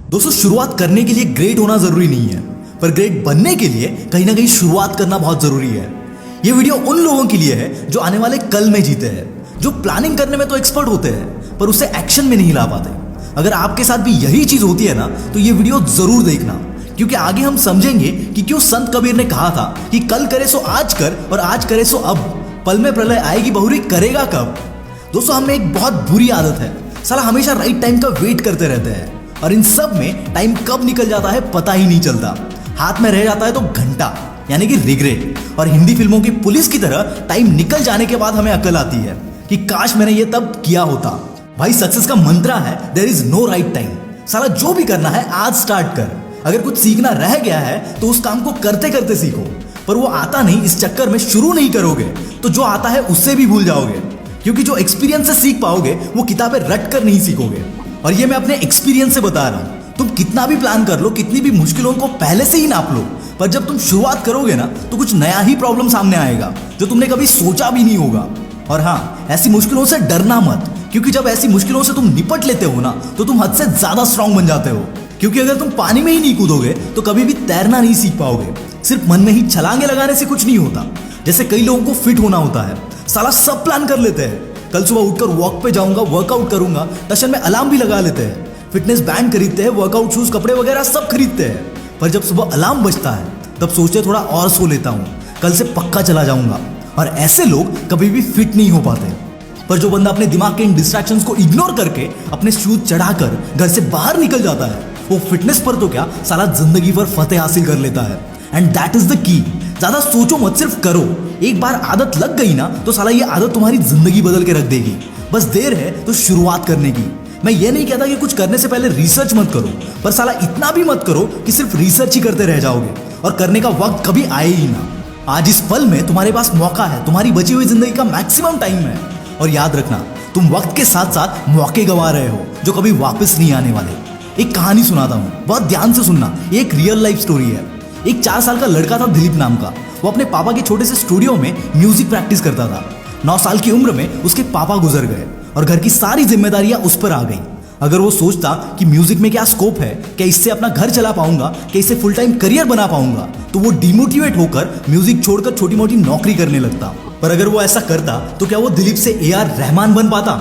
दोस्तों, शुरुआत करने के लिए ग्रेट होना जरूरी नहीं है, पर ग्रेट बनने के लिए कहीं ना कहीं शुरुआत करना बहुत जरूरी है। ये वीडियो उन लोगों के लिए है जो आने वाले कल में जीते हैं, जो प्लानिंग करने में तो एक्सपर्ट होते हैं पर उसे एक्शन में नहीं ला पाते। अगर आपके साथ भी यही चीज होती है ना, तो ये वीडियो जरूर देखना, क्योंकि आगे हम समझेंगे कि क्यों संत कबीर ने कहा था कि कल करे सो आज कर और आज करे सो अब, पल में प्रलय आएगी बहुरी करेगा कब। दोस्तों, हमें एक बहुत बुरी आदत है, साला हमेशा राइट टाइम का वेट करते रहते हैं और इन सब में टाइम कब निकल जाता है पता ही नहीं चलता। हाथ में रह जाता है तो घंटा, यानी कि रिग्रेट। और हिंदी फिल्मों की पुलिस की तरह टाइम निकल जाने के बाद हमें अकल आती है कि काश मैंने ये तब किया होता। भाई, सक्सेस का मंत्रा है there is no right time. साला जो भी करना है आज स्टार्ट कर। अगर कुछ सीखना रह गया है तो उस काम को करते करते सीखो, पर वो आता नहीं इस चक्कर में शुरू नहीं करोगे तो जो आता है उससे भी भूल जाओगे, क्योंकि जो एक्सपीरियंस से सीख पाओगे वो किताबें रट कर नहीं सीखोगे। और ये मैं अपने एक्सपीरियंस से बता रहा हूं। तुम कितना भी प्लान कर लो, कितनी भी मुश्किलों को पहले से ही नाप लो, पर जब तुम शुरुआत करोगे ना तो कुछ नया ही प्रॉब्लम सामने आएगा जो तुमने कभी सोचा भी नहीं होगा। और हाँ, ऐसी मुश्किलों से डरना मत, क्योंकि जब ऐसी मुश्किलों से तुम निपट लेते हो ना तो तुम हद से ज्यादा स्ट्रांग बन जाते हो। क्योंकि अगर तुम पानी में ही नहीं कूदोगे तो कभी भी तैरना नहीं सीख पाओगे। सिर्फ मन में ही छलांगे लगाने से कुछ नहीं होता। जैसे कई लोगों को फिट होना होता है, साला सब प्लान कर लेते हैं, कल सुबह उठकर वॉक पे जाऊंगा, वर्कआउट करूंगा, टशन में अलार्म भी लगा लेते हैं, फिटनेस बैंड खरीदते हैं, वर्कआउट शूज, कपड़े वगैरह सब खरीदते हैं। पर जब सुबह अलार्म बजता है तब सोचते थोड़ा और सो लेता हूं, कल से पक्का चला जाऊंगा। और ऐसे लोग कभी भी फिट नहीं हो पाते। पर जो बंदा अपने दिमाग के इन डिस्ट्रैक्शंस को इग्नोर करके अपने शूज चढ़ाकर घर से बाहर निकल जाता है, वो फिटनेस पर तो क्या, सारा जिंदगी पर फतेह हासिल कर लेता है। And that is the key. ज्यादा सोचो मत, सिर्फ करो। एक बार आदत लग गई ना तो साला ये आदत तुम्हारी जिंदगी बदल के रख देगी। बस देर है तो शुरुआत करने की। मैं ये नहीं कहता कि कुछ करने से पहले रिसर्च मत करो, पर साला इतना भी मत करो कि सिर्फ रिसर्च ही करते रह जाओगे और करने का वक्त कभी आए ही ना। आज इस पल में तुम्हारे पास मौका है, तुम्हारी बची हुई जिंदगी का मैक्सिमम टाइम है। और याद रखना, तुम वक्त के साथ साथ मौके गंवा रहे हो जो कभी वापस नहीं आने वाले। एक कहानी सुनाता हूँ, बहुत ध्यान से सुनना। ये एक रियल लाइफ स्टोरी है। एक 4 साल का लड़का था दिलीप नाम का। वो अपने पापा के छोटे से स्टूडियो में म्यूजिक प्रैक्टिस करता था। 9 साल की उम्र में उसके पापा गुजर गए और घर की सारी जिम्मेदारियां उस पर आ गई। अगर वो सोचता कि म्यूजिक में क्या स्कोप है, क्या इससे अपना घर चला पाऊंगा, क्या इससे फुल टाइम करियर बना पाऊंगा, तो वो डिमोटिवेट होकर म्यूजिक छोड़कर छोटी मोटी नौकरी करने लगता। पर अगर वो ऐसा करता तो क्या वो दिलीप से AR रहमान बन पाता?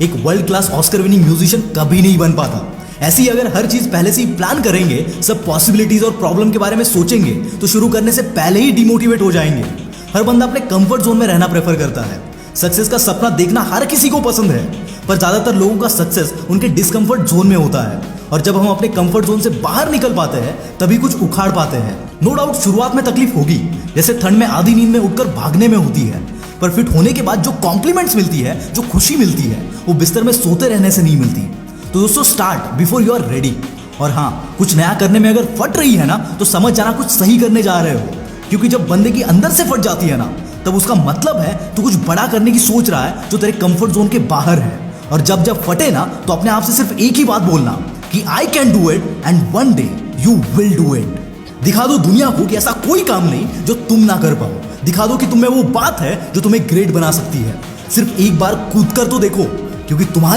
एक world class Oscar winning musician कभी नहीं बन पाता। ऐसे ही अगर हर चीज पहले से ही प्लान करेंगे, सब पॉसिबिलिटीज और प्रॉब्लम के बारे में सोचेंगे, तो शुरू करने से पहले ही डिमोटिवेट हो जाएंगे। हर बंदा अपने कंफर्ट जोन में रहना प्रेफर करता है। सक्सेस का सपना देखना हर किसी को पसंद है, पर ज्यादातर लोगों का सक्सेस उनके डिस्कंफर्ट जोन में होता है। और जब हम अपने कंफर्ट जोन से बाहर निकल पाते हैं तभी कुछ उखाड़ पाते हैं। नो डाउट शुरुआत में तकलीफ होगी, जैसे ठंड में आधी नींद में उठकर भागने में होती है, पर फिट होने के बाद जो कॉम्प्लीमेंट्स मिलती है, जो खुशी मिलती है, वो बिस्तर में सोते रहने से नहीं मिलती। तो दोस्तों, start before you are ready. और हाँ, कुछ नया करने में अगर फट रही है ना तो समझ जाना कुछ सही करने जा रहे हो, क्योंकि जब बंदे की अंदर से फट जाती है ना तब उसका मतलब है तो कुछ बड़ा करने की सोच रहा है जो तेरे कंफर्ट जोन के बाहर है। और जब फटे ना तो अपने आप से सिर्फ एक ही बात बोलना कि I can do it and one day you will do it. दिखा दो दुनिया को कि ऐसा कोई काम नहीं जो तुम ना कर पाओ। दिखा दो कि तुम में वो बात है जो तुम्हें ग्रेट बना सकती है। सिर्फ एक बार कूद कर तो देखो, क्योंकि तुम्हारी